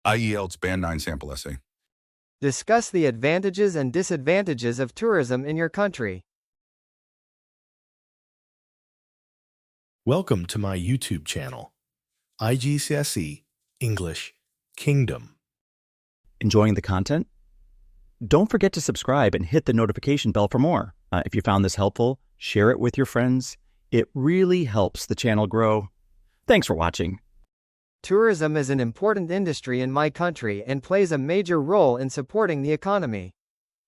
IELTS Band 9 Sample Essay. Discuss the advantages and disadvantages of tourism in your country. Welcome to my YouTube channel, IGCSE English Kingdom. Enjoying the content? Don't forget to subscribe and hit the notification bell for more. If you found this helpful, share it with your friends. It really helps the channel grow. Thanks for watching. Tourism is an important industry in my country and plays a major role in supporting the economy.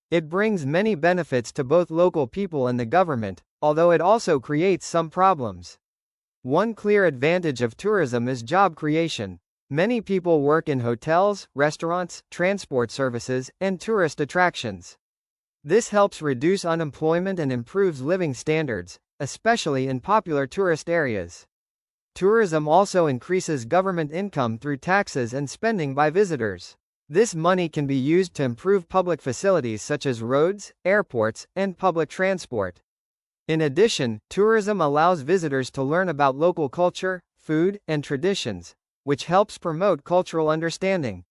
It brings many benefits to both local people and the government, although it also creates some problems. One clear advantage of tourism is job creation. Many people work in hotels, restaurants, transport services, and tourist attractions. This helps reduce unemployment and improves living standards, especially in popular tourist areas. Tourism also increases government income through taxes and spending by visitors. This money can be used to improve public facilities such as roads, airports, and public transport. In addition, tourism allows visitors to learn about local culture, food, and traditions, which helps promote cultural understanding.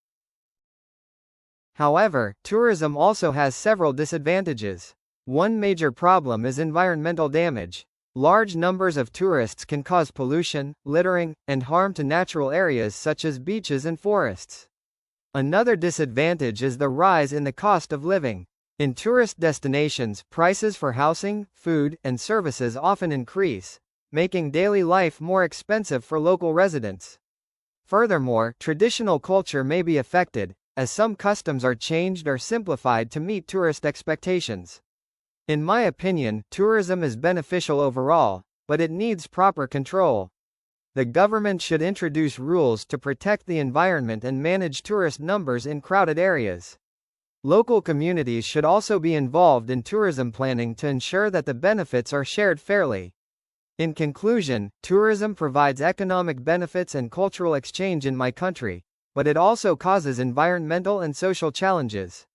However, tourism also has several disadvantages. One major problem is environmental damage. Large numbers of tourists can cause pollution, littering, and harm to natural areas such as beaches and forests. Another disadvantage is the rise in the cost of living. In tourist destinations, prices for housing, food, and services often increase, making daily life more expensive for local residents. Furthermore, traditional culture may be affected, as some customs are changed or simplified to meet tourist expectations. In my opinion, tourism is beneficial overall, but it needs proper control. The government should introduce rules to protect the environment and manage tourist numbers in crowded areas. Local communities should also be involved in tourism planning to ensure that the benefits are shared fairly. In conclusion, tourism provides economic benefits and cultural exchange in my country, but it also causes environmental and social challenges.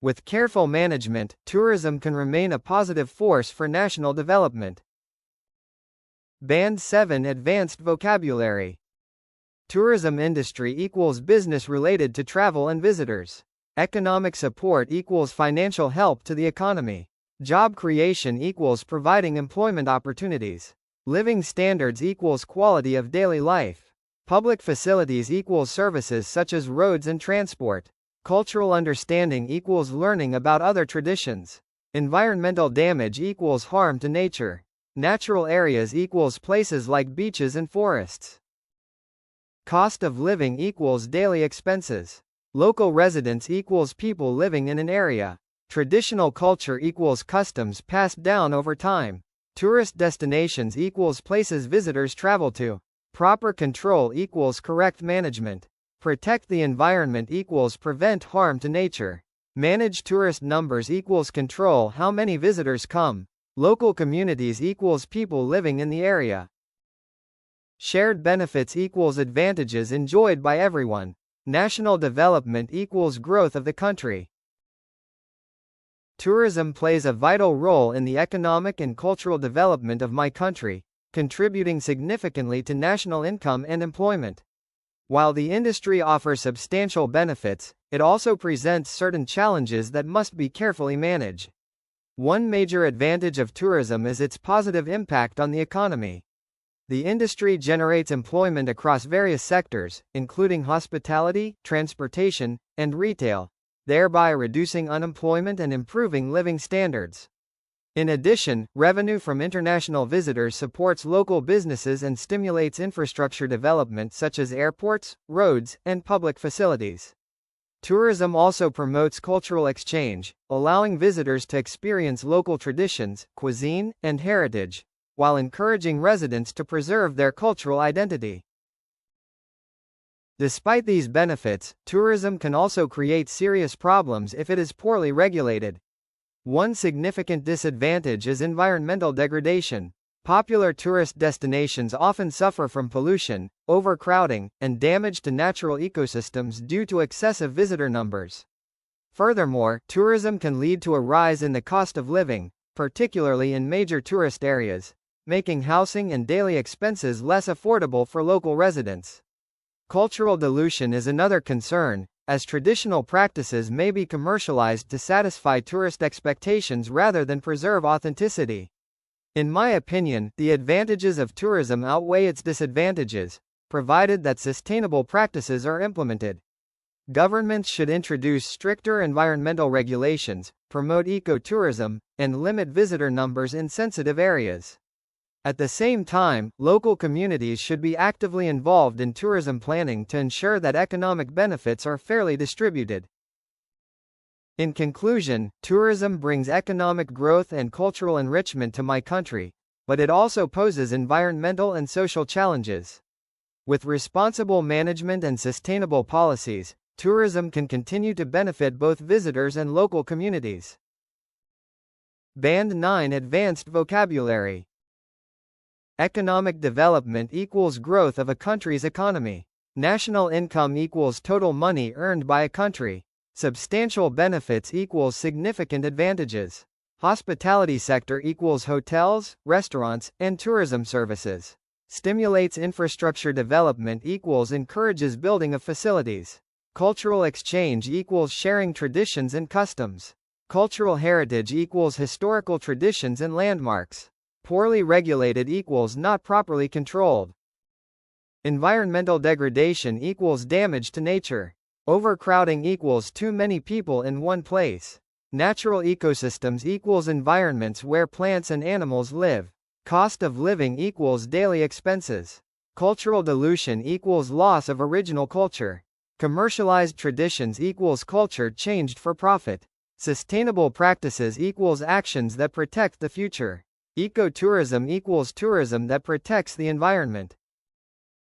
With careful management, tourism can remain a positive force for national development. Band 7 Advanced Vocabulary. Tourism industry equals business related to travel and visitors. Economic support equals financial help to the economy. Job creation equals providing employment opportunities. Living standards equals quality of daily life. Public facilities equals services such as roads and transport. Cultural understanding equals learning about other traditions. Environmental damage equals harm to nature. Natural areas equals places like beaches and forests. Cost of living equals daily expenses. Local residents equals people living in an area. Traditional culture equals customs passed down over time. Tourist destinations equals places visitors travel to. Proper control equals correct management. Protect the environment equals prevent harm to nature. Manage tourist numbers equals control how many visitors come. Local communities equals people living in the area. Shared benefits equals advantages enjoyed by everyone. National development equals growth of the country. Tourism plays a vital role in the economic and cultural development of my country, contributing significantly to national income and employment. While the industry offers substantial benefits, it also presents certain challenges that must be carefully managed. One major advantage of tourism is its positive impact on the economy. The industry generates employment across various sectors, including hospitality, transportation, and retail, thereby reducing unemployment and improving living standards. In addition, revenue from international visitors supports local businesses and stimulates infrastructure development such as airports, roads, and public facilities. Tourism also promotes cultural exchange, allowing visitors to experience local traditions, cuisine, and heritage, while encouraging residents to preserve their cultural identity. Despite these benefits, tourism can also create serious problems if it is poorly regulated. One significant disadvantage is environmental degradation. Popular tourist destinations often suffer from pollution, overcrowding, and damage to natural ecosystems due to excessive visitor numbers. Furthermore, tourism can lead to a rise in the cost of living, particularly in major tourist areas, making housing and daily expenses less affordable for local residents. Cultural dilution is another concern, as traditional practices may be commercialized to satisfy tourist expectations rather than preserve authenticity. In my opinion, the advantages of tourism outweigh its disadvantages, provided that sustainable practices are implemented. Governments should introduce stricter environmental regulations, promote ecotourism, and limit visitor numbers in sensitive areas. At the same time, local communities should be actively involved in tourism planning to ensure that economic benefits are fairly distributed. In conclusion, tourism brings economic growth and cultural enrichment to my country, but it also poses environmental and social challenges. With responsible management and sustainable policies, tourism can continue to benefit both visitors and local communities. Band 9 Advanced Vocabulary. Economic development equals growth of a country's economy. National income equals total money earned by a country. Substantial benefits equals significant advantages. Hospitality sector equals hotels, restaurants, and tourism services. Stimulates infrastructure development equals encourages building of facilities. Cultural exchange equals sharing traditions and customs. Cultural heritage equals historical traditions and landmarks. Poorly regulated equals not properly controlled. Environmental degradation equals damage to nature. Overcrowding equals too many people in one place. Natural ecosystems equals environments where plants and animals live. Cost of living equals daily expenses. Cultural dilution equals loss of original culture. Commercialized traditions equals culture changed for profit. Sustainable practices equals actions that protect the future. Ecotourism equals tourism that protects the environment.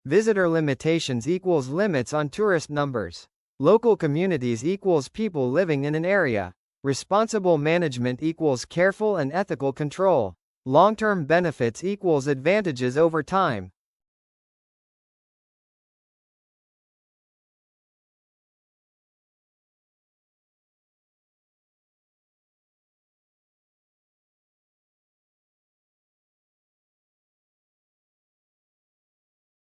Visitor limitations equals limits on tourist numbers. Local communities equals people living in an area. Responsible management equals careful and ethical control. Long-term benefits equals advantages over time.